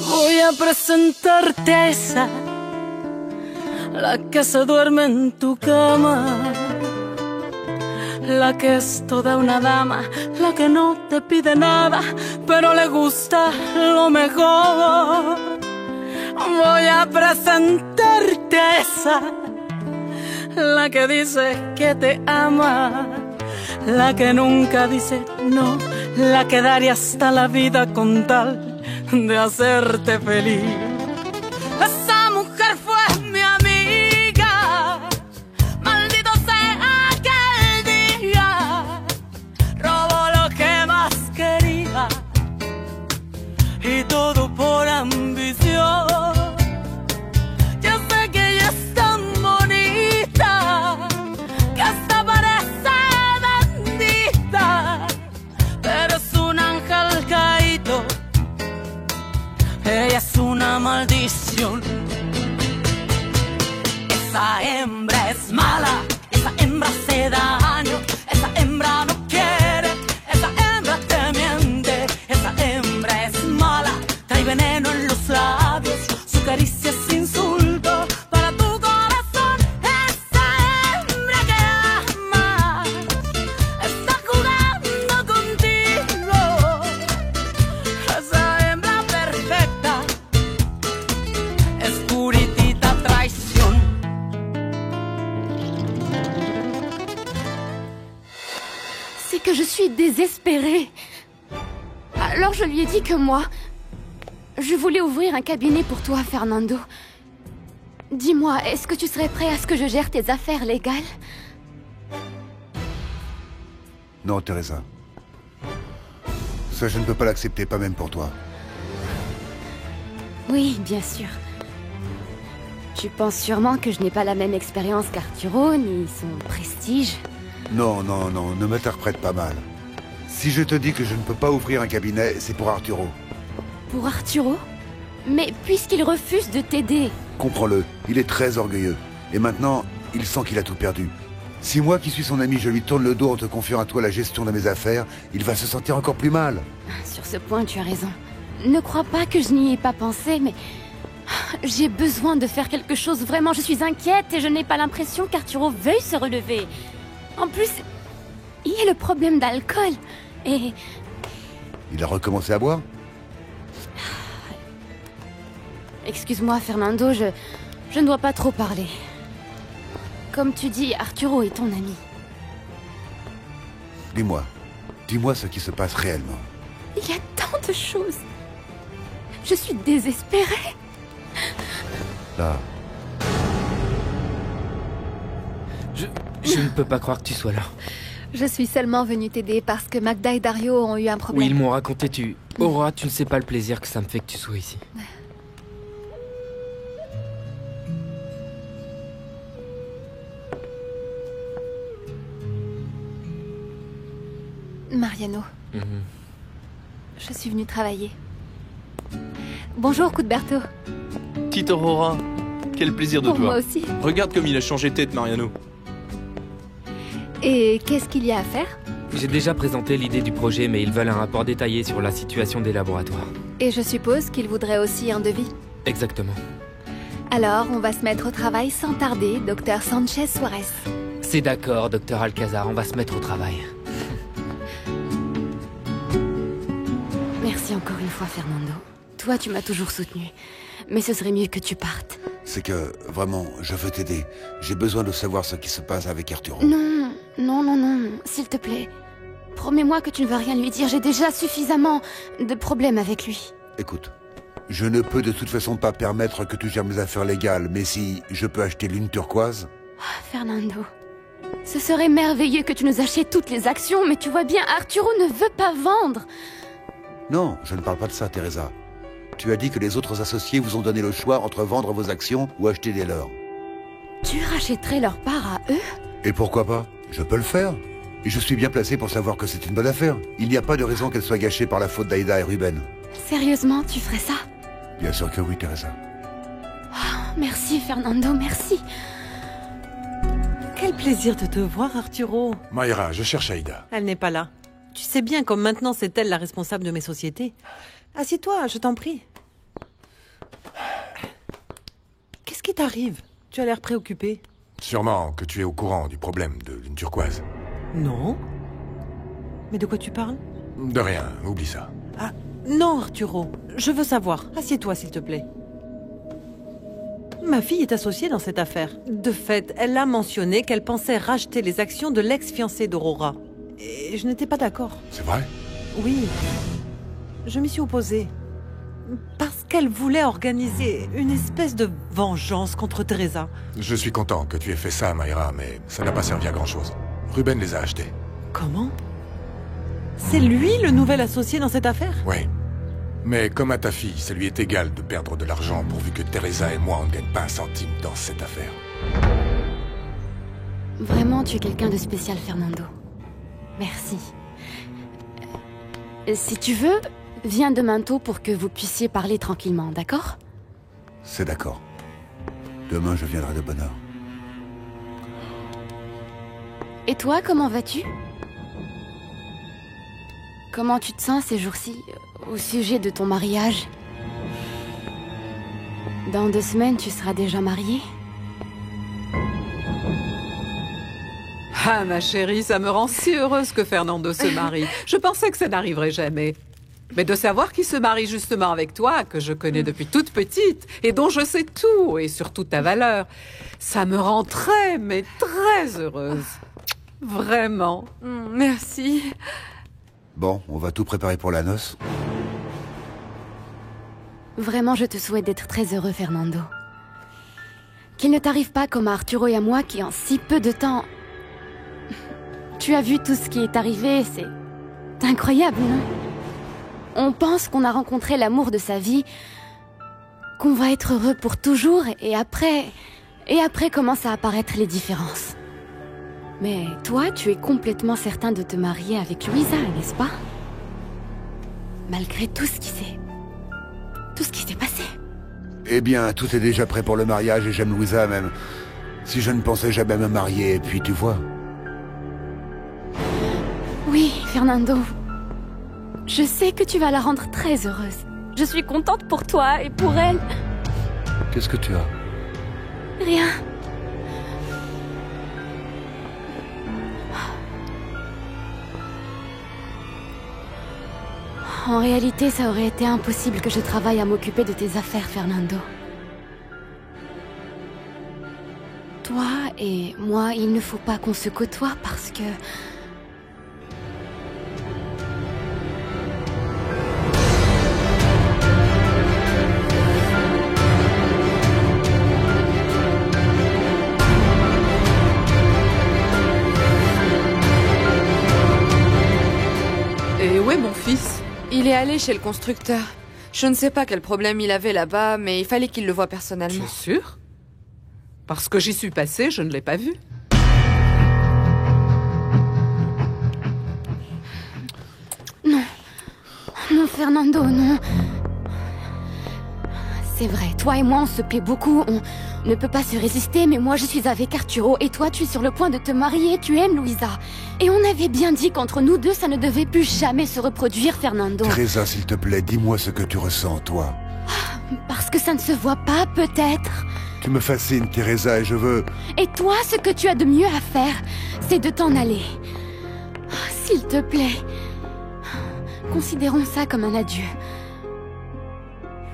Voy a presentarte a esa, la que se duerme en tu cama, la que es toda una dama, la que no te pide nada, pero le gusta lo mejor. Voy a presentarte a esa, la que dice que te ama, la que nunca dice no, la que daría hasta la vida con tal de hacerte feliz. Esa mujer fue mi amiga, maldito sea aquel día, robó lo que más quería y todo por ambición. Yo sé que ella es tan bonita que hasta parece bendita, pero es un ángel caído. Ella es una maldición. Esa hembra es mala, esa hembra hace daño, esa hembra no quiere, esa hembra te miente, esa hembra es mala, trae veneno en los labios, su caricia es insulto para tu corazón. Esa hembra que ama está jugando contigo. Esa hembra perfecta es puritita traición. C'est que je suis désespérée. Alors je lui ai dit que moi, je voulais ouvrir un cabinet pour toi, Fernando. Dis-moi, est-ce que tu serais prêt à ce que je gère tes affaires légales? Non, Teresa. Ça, je ne peux pas l'accepter, pas même pour toi. Oui, bien sûr. Tu penses sûrement que je n'ai pas la même expérience qu'Arturo, ni son prestige. Non, non, non, ne m'interprète pas mal. Si je te dis que je ne peux pas ouvrir un cabinet, c'est pour Arturo. Pour Arturo? Mais puisqu'il refuse de t'aider... Comprends-le, il est très orgueilleux. Et maintenant, il sent qu'il a tout perdu. Si moi, qui suis son ami, je lui tourne le dos en te confiant à toi la gestion de mes affaires, il va se sentir encore plus mal. Sur ce point, tu as raison. Ne crois pas que je n'y ai pas pensé, mais... J'ai besoin de faire quelque chose, vraiment. Je suis inquiète et je n'ai pas l'impression qu'Arturo veuille se relever. En plus, il y a le problème d'alcool. Et... Il a recommencé à boire? Excuse-moi, Fernando, je ne dois pas trop parler. Comme tu dis, Arturo est ton ami. Dis-moi ce qui se passe réellement. Il y a tant de choses. Je suis désespérée. Là. Je ne peux pas croire que tu sois là. Je suis seulement venue t'aider parce que Magda et Dario ont eu un problème. Oui, ils m'ont raconté, Aura, tu ne sais pas le plaisir que ça me fait que tu sois ici. Mariano. Je suis venue travailler. Bonjour, Cuthberto. Petite Aurora, quel plaisir de Pour te voir. moi aussi. Regarde comme il a changé tête, Mariano. Et qu'est-ce qu'il y a à faire? J'ai déjà présenté l'idée du projet, mais ils veulent un rapport détaillé sur la situation des laboratoires. Et je suppose qu'ils voudraient aussi un devis. Exactement. Alors, on va se mettre au travail sans tarder, docteur Sanchez Suarez. C'est d'accord, docteur Alcazar, on va se mettre au travail. Merci encore une fois, Fernando. Toi, tu m'as toujours soutenue. Mais ce serait mieux que tu partes. C'est que, vraiment, je veux t'aider. J'ai besoin de savoir ce qui se passe avec Arturo. Non, non, non, non, s'il te plaît. Promets-moi que tu ne vas rien lui dire. J'ai déjà suffisamment de problèmes avec lui. Écoute, je ne peux de toute façon pas permettre que tu gères mes affaires légales, mais si je peux acheter l'une turquoise... Ah, Fernando, ce serait merveilleux que tu nous achètes toutes les actions, mais tu vois bien, Arturo ne veut pas vendre. Non, je ne parle pas de ça, Teresa. Tu as dit que les autres associés vous ont donné le choix entre vendre vos actions ou acheter des leurs. Tu rachèterais leur part à eux? Et pourquoi pas? Je peux le faire. Et je suis bien placé pour savoir que c'est une bonne affaire. Il n'y a pas de raison qu'elle soit gâchée par la faute d'Aïda et Ruben. Sérieusement, tu ferais ça? Bien sûr que oui, Teresa. Oh, merci, Fernando, merci. Quel plaisir de te voir, Arturo. Mayra, je cherche Aïda. Elle n'est pas là. Tu sais bien comme maintenant c'est elle la responsable de mes sociétés. Assieds-toi, je t'en prie. Qu'est-ce qui t'arrive? Tu as l'air préoccupé. Sûrement que tu es au courant du problème de Lune Turquoise. Non. Mais de quoi tu parles? De rien, oublie ça. Ah, non, Arturo. Je veux savoir. Assieds-toi, s'il te plaît. Ma fille est associée dans cette affaire. De fait, elle a mentionné qu'elle pensait racheter les actions de l'ex-fiancé d'Aurora. Et je n'étais pas d'accord. C'est vrai? Oui. Je m'y suis opposée. Parce qu'elle voulait organiser une espèce de vengeance contre Teresa. Je suis content que tu aies fait ça, Mayra, mais ça n'a pas servi à grand-chose. Ruben les a achetés. Comment? C'est lui le nouvel associé dans cette affaire? Oui. Mais comme à ta fille, ça lui est égal de perdre de l'argent pourvu que Teresa et moi on ne gagne pas un centime dans cette affaire. Vraiment, tu es quelqu'un de spécial, Fernando. Merci. Si tu veux, viens demain tôt pour que vous puissiez parler tranquillement, d'accord? C'est d'accord. Demain, je viendrai de bonne heure. Et toi, comment vas-tu? Comment tu te sens ces jours-ci, au sujet de ton mariage? Dans 2 semaines, tu seras déjà mariée? Ah, ma chérie, ça me rend si heureuse que Fernando se marie. Je pensais que ça n'arriverait jamais. Mais de savoir qu'il se marie justement avec toi, que je connais depuis toute petite, et dont je sais tout, et surtout ta valeur, ça me rend très, mais très heureuse. Vraiment. Merci. Bon, on va tout préparer pour la noce. Vraiment, je te souhaite d'être très heureux, Fernando. Qu'il ne t'arrive pas comme à Arturo et à moi qui, en si peu de temps... Tu as vu tout ce qui est arrivé, c'est incroyable, non? On pense qu'on a rencontré l'amour de sa vie, qu'on va être heureux pour toujours, et après commencent à apparaître les différences. Mais toi, tu es complètement certain de te marier avec Luisa, n'est-ce pas? Malgré tout ce qui s'est passé. Eh bien, tout est déjà prêt pour le mariage et j'aime Louisa même. Si je ne pensais jamais me marier, et puis tu vois... Oui, Fernando. Je sais que tu vas la rendre très heureuse. Je suis contente pour toi et pour elle. Qu'est-ce que tu as? Rien. En réalité, ça aurait été impossible que je travaille à m'occuper de tes affaires, Fernando. Toi et moi, il ne faut pas qu'on se côtoie parce que... Et où est mon fils? Il est allé chez le constructeur. Je ne sais pas quel problème il avait là-bas, mais il fallait qu'il le voie personnellement. Tu es sûr? Parce que j'y suis passée, je ne l'ai pas vu. Non. Non, Fernando, non. C'est vrai, toi et moi, on se plaît beaucoup, on ne peut pas se résister, mais moi, je suis avec Arturo, et toi, tu es sur le point de te marier, tu aimes Luisa. Et on avait bien dit qu'entre nous deux, ça ne devait plus jamais se reproduire, Fernando. Teresa, s'il te plaît, dis-moi ce que tu ressens, toi. Parce que ça ne se voit pas, peut-être. Tu me fascines, Teresa, et je veux... Et toi, ce que tu as de mieux à faire, c'est de t'en aller. S'il te plaît. Considérons ça comme un adieu.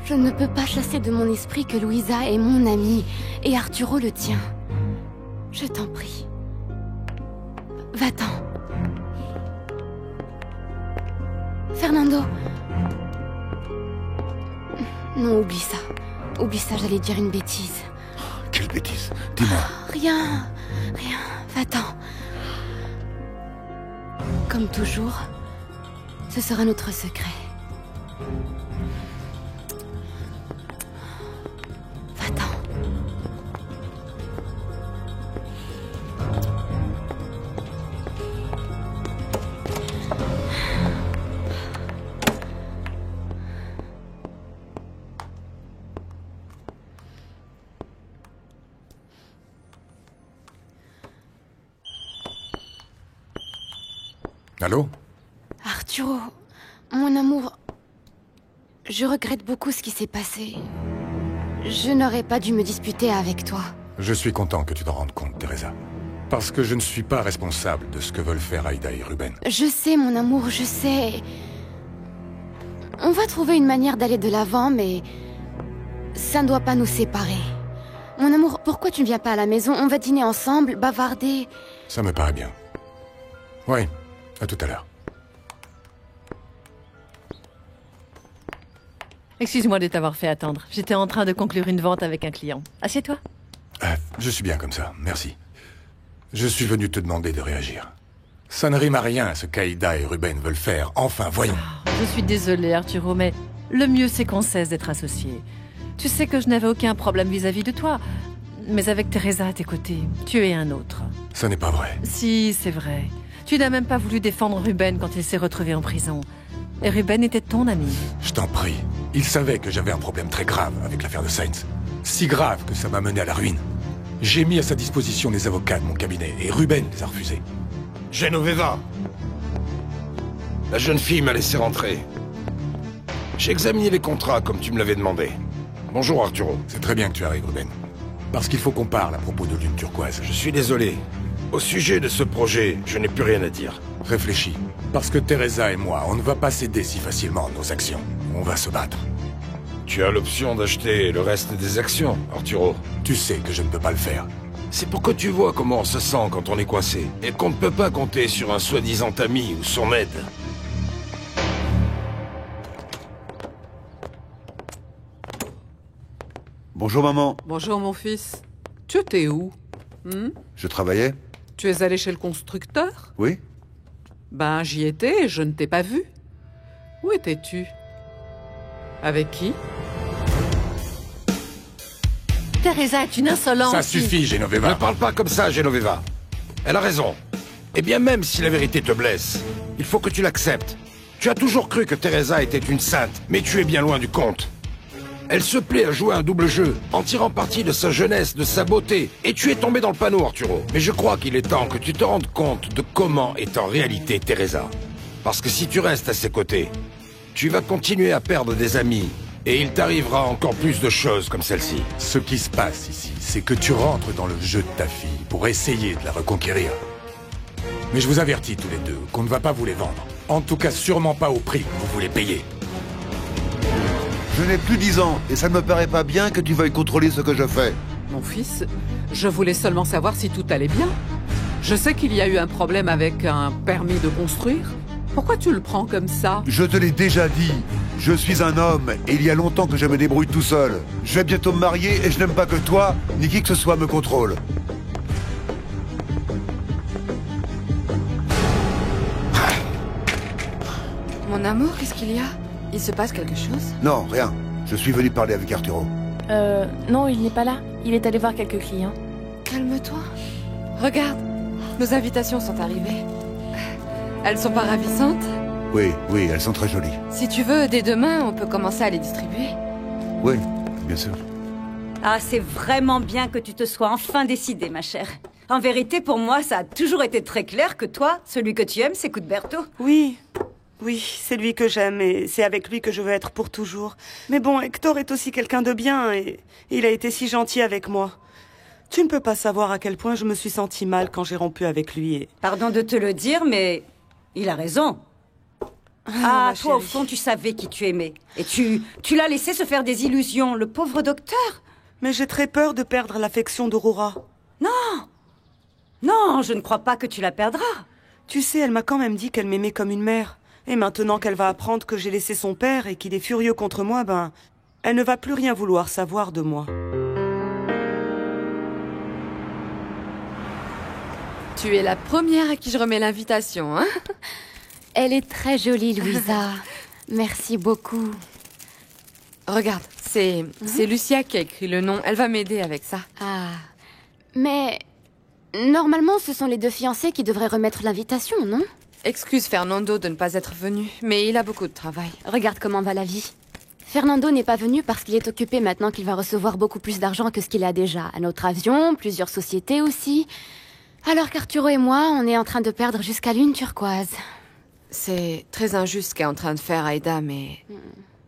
Je ne peux pas chasser de mon esprit que Luisa est mon amie et Arturo le tien. Je t'en prie. Va-t'en. Fernando. Non, oublie ça. Oublie ça, j'allais dire une bêtise. Quelle bêtise? Dis-moi. Rien. Va-t'en. Comme toujours, ce sera notre secret. Va-t'en. Allô? Arturo, mon amour, je regrette beaucoup ce qui s'est passé. Je n'aurais pas dû me disputer avec toi. Je suis content que tu t'en rendes compte, Teresa. Parce que je ne suis pas responsable de ce que veulent faire Aïda et Ruben. Je sais, mon amour, je sais. On va trouver une manière d'aller de l'avant, mais ça ne doit pas nous séparer. Mon amour, pourquoi tu ne viens pas à la maison? On va dîner ensemble, bavarder. Ça me paraît bien. Oui, à tout à l'heure. Excuse-moi de t'avoir fait attendre. J'étais en train de conclure une vente avec un client. Assieds-toi. Je suis bien comme ça, merci. Je suis venu te demander de réagir. Ça ne rime à rien ce qu'Aïda et Ruben veulent faire. Enfin, voyons. Je suis désolée, Arturo, mais le mieux c'est qu'on cesse d'être associés. Tu sais que je n'avais aucun problème vis-à-vis de toi. Mais avec Teresa à tes côtés, tu es un autre. Ça n'est pas vrai. Si, c'est vrai. Tu n'as même pas voulu défendre Ruben quand il s'est retrouvé en prison. Et Ruben était ton ami. Je t'en prie. Il savait que j'avais un problème très grave avec l'affaire de Sainz. Si grave que ça m'a mené à la ruine. J'ai mis à sa disposition les avocats de mon cabinet et Ruben les a refusés. Genoveva. La jeune fille m'a laissé rentrer. J'ai examiné les contrats comme tu me l'avais demandé. Bonjour Arturo. C'est très bien que tu arrives, Ruben. Parce qu'il faut qu'on parle à propos de Lune Turquoise. Je suis désolé. Au sujet de ce projet, je n'ai plus rien à dire. Réfléchis. Parce que Teresa et moi, on ne va pas céder si facilement nos actions. On va se battre. Tu as l'option d'acheter le reste des actions, Arturo. Tu sais que je ne peux pas le faire. C'est pour que tu vois comment on se sent quand on est coincé. Et qu'on ne peut pas compter sur un soi-disant ami ou son aide. Bonjour maman. Bonjour mon fils. Tu étais où? Je travaillais? Tu es allé chez le constructeur? Oui. Ben, j'y étais et je ne t'ai pas vu. Où étais-tu? Avec qui? Teresa est une insolente. Ça suffit, Genoveva. Ne parle pas comme ça, Genoveva. Elle a raison. Et bien même si la vérité te blesse, il faut que tu l'acceptes. Tu as toujours cru que Teresa était une sainte, mais tu es bien loin du compte. Elle se plaît à jouer un double jeu, en tirant parti de sa jeunesse, de sa beauté. Et tu es tombé dans le panneau, Arturo. Mais je crois qu'il est temps que tu te rendes compte de comment est en réalité Teresa. Parce que si tu restes à ses côtés, tu vas continuer à perdre des amis. Et il t'arrivera encore plus de choses comme celle-ci. Ce qui se passe ici, c'est que tu rentres dans le jeu de ta fille pour essayer de la reconquérir. Mais je vous avertis tous les deux qu'on ne va pas vous les vendre. En tout cas, sûrement pas au prix que vous voulez payer. Je n'ai plus 10 ans, et ça ne me paraît pas bien que tu veuilles contrôler ce que je fais. Mon fils, je voulais seulement savoir si tout allait bien. Je sais qu'il y a eu un problème avec un permis de construire. Pourquoi tu le prends comme ça? Je te l'ai déjà dit. Je suis un homme, et il y a longtemps que je me débrouille tout seul. Je vais bientôt me marier, et je n'aime pas que toi, ni qui que ce soit me contrôle. Mon amour, qu'est-ce qu'il y a? Il se passe quelque chose? Non, rien. Je suis venu parler avec Arturo. Non, il n'est pas là. Il est allé voir quelques clients. Calme-toi. Regarde, nos invitations sont arrivées. Elles sont pas ravissantes? Oui, oui, elles sont très jolies. Si tu veux, dès demain, on peut commencer à les distribuer. Oui, bien sûr. Ah, c'est vraiment bien que tu te sois enfin décidée, ma chère. En vérité, pour moi, ça a toujours été très clair que toi, celui que tu aimes, c'est Cuthberto. Oui, c'est lui que j'aime et c'est avec lui que je veux être pour toujours. Mais bon, Hector est aussi quelqu'un de bien et il a été si gentil avec moi. Tu ne peux pas savoir à quel point je me suis sentie mal quand j'ai rompu avec lui et... Pardon de te le dire, mais il a raison. Ah, toi, au fond, tu savais qui tu aimais. Et tu l'as laissé se faire des illusions, le pauvre docteur. Mais j'ai très peur de perdre l'affection d'Aurora. Non, je ne crois pas que tu la perdras. Tu sais, elle m'a quand même dit qu'elle m'aimait comme une mère. Et maintenant qu'elle va apprendre que j'ai laissé son père et qu'il est furieux contre moi, elle ne va plus rien vouloir savoir de moi. Tu es la première à qui je remets l'invitation, hein? Elle est très jolie, Louisa. Merci beaucoup. Regarde, c'est Lucia qui a écrit le nom. Elle va m'aider avec ça. Ah. Mais... normalement, ce sont les deux fiancés qui devraient remettre l'invitation, non? Excuse Fernando de ne pas être venu, mais il a beaucoup de travail. Regarde comment va la vie. Fernando n'est pas venu parce qu'il est occupé maintenant qu'il va recevoir beaucoup plus d'argent que ce qu'il a déjà. Un autre avion, plusieurs sociétés aussi. Alors qu'Arturo et moi, on est en train de perdre jusqu'à Lune Turquoise. C'est très injuste ce qu'est en train de faire Aïda, mais...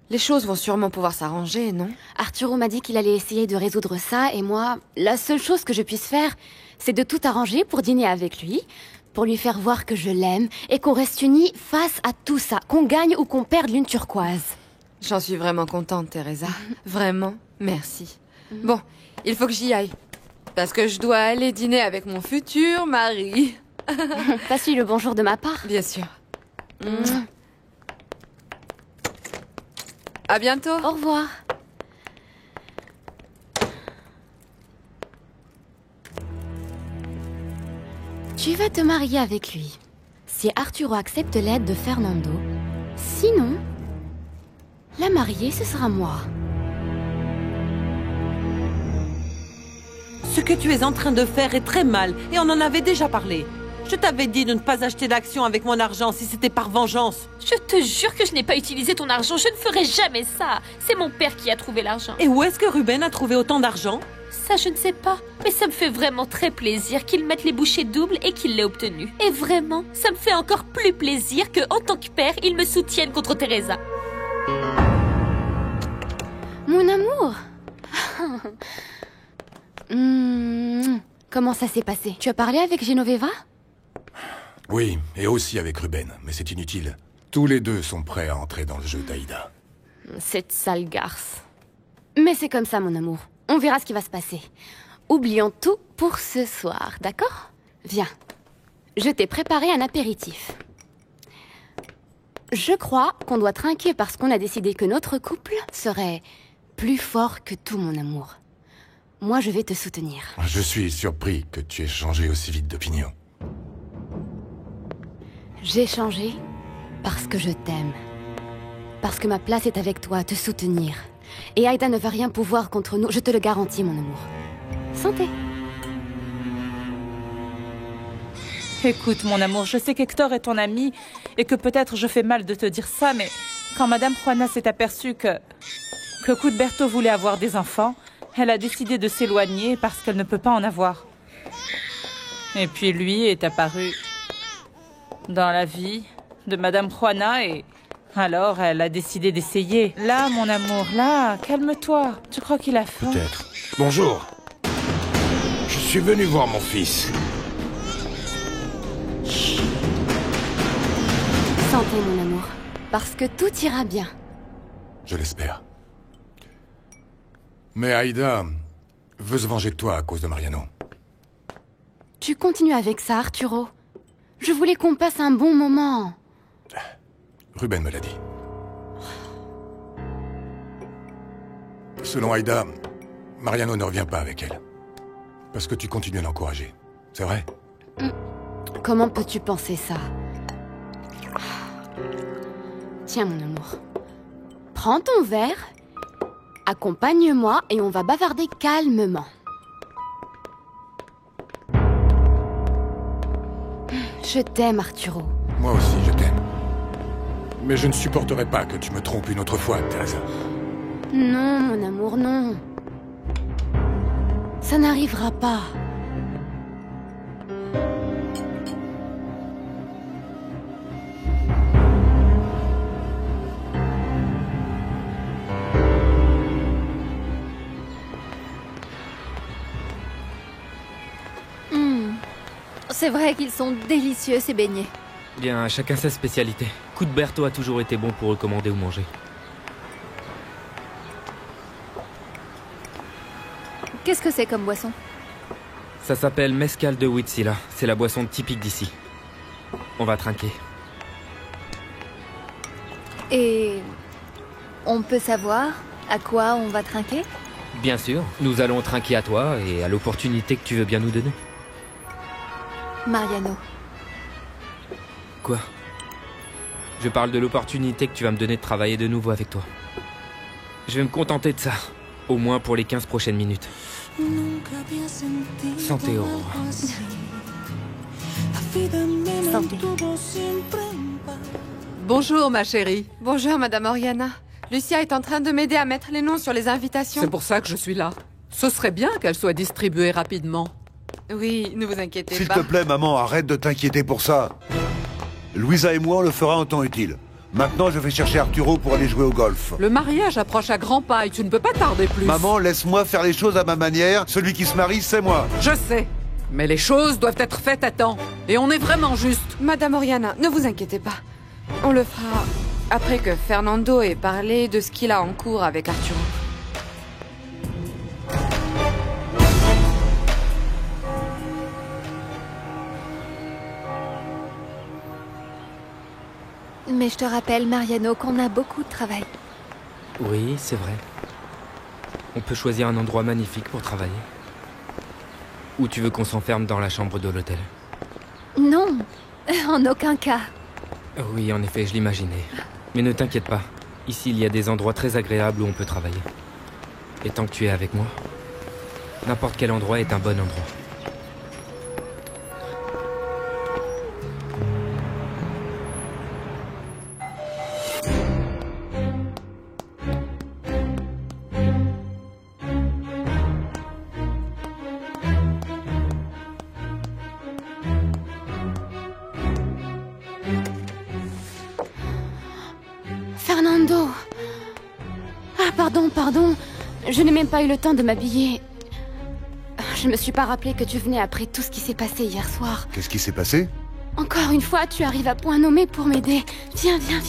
Les choses vont sûrement pouvoir s'arranger, non? Arturo m'a dit qu'il allait essayer de résoudre ça, et moi, la seule chose que je puisse faire, c'est de tout arranger pour dîner avec lui, pour lui faire voir que je l'aime, et qu'on reste unis face à tout ça, qu'on gagne ou qu'on perde l'une turquoise. J'en suis vraiment contente, Teresa. Vraiment, merci. Bon, il faut que j'y aille. Parce que je dois aller dîner avec mon futur mari. Passe-lui le bonjour de ma part. Bien sûr. À bientôt. Au revoir. Tu vas te marier avec lui. Si Arturo accepte l'aide de Fernando. Sinon, la mariée, ce sera moi. Ce que tu es en train de faire est très mal, et on en avait déjà parlé. Je t'avais dit de ne pas acheter d'actions avec mon argent si c'était par vengeance. Je te jure que je n'ai pas utilisé ton argent, je ne ferai jamais ça. C'est mon père qui a trouvé l'argent. Et où est-ce que Ruben a trouvé autant d'argent? Ça, je ne sais pas, mais ça me fait vraiment très plaisir qu'il mette les bouchées doubles et qu'il l'ait obtenu. Et vraiment, ça me fait encore plus plaisir que, en tant que père, il me soutienne contre Teresa. Mon amour. Comment ça s'est passé? Tu as parlé avec Genoveva? Oui, et aussi avec Ruben, mais c'est inutile. Tous les deux sont prêts à entrer dans le jeu d'Aïda. Cette sale garce. Mais c'est comme ça, mon amour. On verra ce qui va se passer. Oublions tout pour ce soir, d'accord? Viens. Je t'ai préparé un apéritif. Je crois qu'on doit trinquer parce qu'on a décidé que notre couple serait plus fort que tout, mon amour. Moi, je vais te soutenir. Je suis surpris que tu aies changé aussi vite d'opinion. J'ai changé parce que je t'aime. Parce que ma place est avec toi, à te soutenir. Et Aïda ne va rien pouvoir contre nous, je te le garantis, mon amour. Santé. Écoute, mon amour, je sais qu'Hector est ton ami et que peut-être je fais mal de te dire ça, mais quand Madame Juana s'est aperçue que Cuthberto voulait avoir des enfants, elle a décidé de s'éloigner parce qu'elle ne peut pas en avoir. Et puis lui est apparu dans la vie de Madame Juana et alors elle a décidé d'essayer. Là, mon amour, là, calme-toi. Tu crois qu'il a faim? Peut-être. Bonjour. Je suis venu voir mon fils. Santé, mon amour. Parce que tout ira bien. Je l'espère. Mais Aïda veut se venger de toi à cause de Mariano. Tu continues avec ça, Arturo. Je voulais qu'on passe un bon moment. Ruben me l'a dit. Selon Aïda, Mariano ne revient pas avec elle. Parce que tu continues à l'encourager. C'est vrai? Comment peux-tu penser ça? Tiens, mon amour. Prends ton verre, accompagne-moi et on va bavarder calmement. Je t'aime, Arturo. Moi aussi, je t'aime. Mais je ne supporterai pas que tu me trompes une autre fois, Teresa. Non, mon amour, non. Ça n'arrivera pas. C'est vrai qu'ils sont délicieux, ces beignets. Bien, chacun sa spécialité. Cuthberto a toujours été bon pour recommander ou manger. Qu'est-ce que c'est comme boisson? Ça s'appelle Mezcal de Huitzila. C'est la boisson typique d'ici. On va trinquer. Et on peut savoir à quoi on va trinquer? Bien sûr, nous allons trinquer à toi et à l'opportunité que tu veux bien nous donner. Mariano. Quoi? Je parle de l'opportunité que tu vas me donner de travailler de nouveau avec toi. Je vais me contenter de ça, au moins pour les 15 prochaines minutes. Santé, Aurora. Santé. Bonjour, ma chérie. Bonjour, Madame Oriana. Lucia est en train de m'aider à mettre les noms sur les invitations. C'est pour ça que je suis là. Ce serait bien qu'elles soient distribuées rapidement. Oui, ne vous inquiétez S'il pas. te plaît, maman, arrête de t'inquiéter pour ça. Louisa et moi, on le fera en temps utile. Maintenant, je vais chercher Arturo pour aller jouer au golf. Le mariage approche à grands pas et tu ne peux pas tarder plus. Maman, laisse-moi faire les choses à ma manière. Celui qui se marie, c'est moi. Je sais. Mais les choses doivent être faites à temps. Et on est vraiment juste. Madame Oriana, ne vous inquiétez pas. On le fera après que Fernando ait parlé de ce qu'il a en cours avec Arturo. Mais je te rappelle, Mariano, qu'on a beaucoup de travail. Oui, c'est vrai. On peut choisir un endroit magnifique pour travailler. Ou tu veux qu'on s'enferme dans la chambre de l'hôtel? Non, en aucun cas. Oui, en effet, je l'imaginais. Mais ne t'inquiète pas. Ici, il y a des endroits très agréables où on peut travailler. Et tant que tu es avec moi, n'importe quel endroit est un bon endroit. Fernando. Ah, pardon. Je n'ai même pas eu le temps de m'habiller. Je me suis pas rappelé que tu venais après tout ce qui s'est passé hier soir. Qu'est-ce qui s'est passé? Encore une fois, tu arrives à point nommé pour m'aider. Viens. Viens.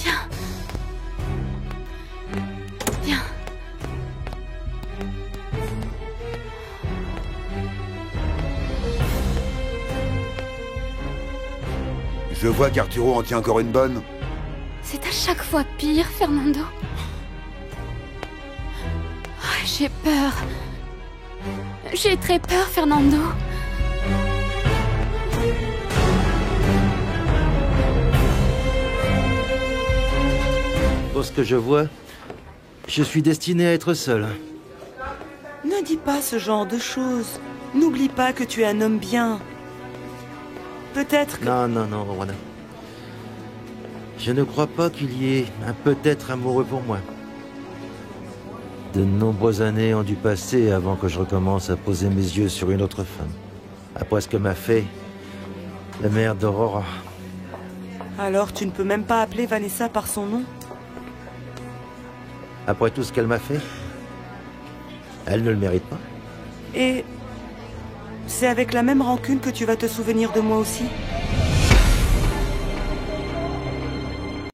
Je vois qu'Arturo en tient encore une bonne. C'est à chaque fois pire, Fernando. Oh, j'ai peur. J'ai très peur, Fernando. Pour ce que je vois, je suis destiné à être seul. Ne dis pas ce genre de choses. N'oublie pas que tu es un homme bien. Peut-être que... Non, Rwanda. Je ne crois pas qu'il y ait un peut-être amoureux pour moi. De nombreuses années ont dû passer avant que je recommence à poser mes yeux sur une autre femme. Après ce que m'a fait la mère d'Aurora. Alors tu ne peux même pas appeler Vanessa par son nom? Après tout ce qu'elle m'a fait, elle ne le mérite pas. Et c'est avec la même rancune que tu vas te souvenir de moi aussi?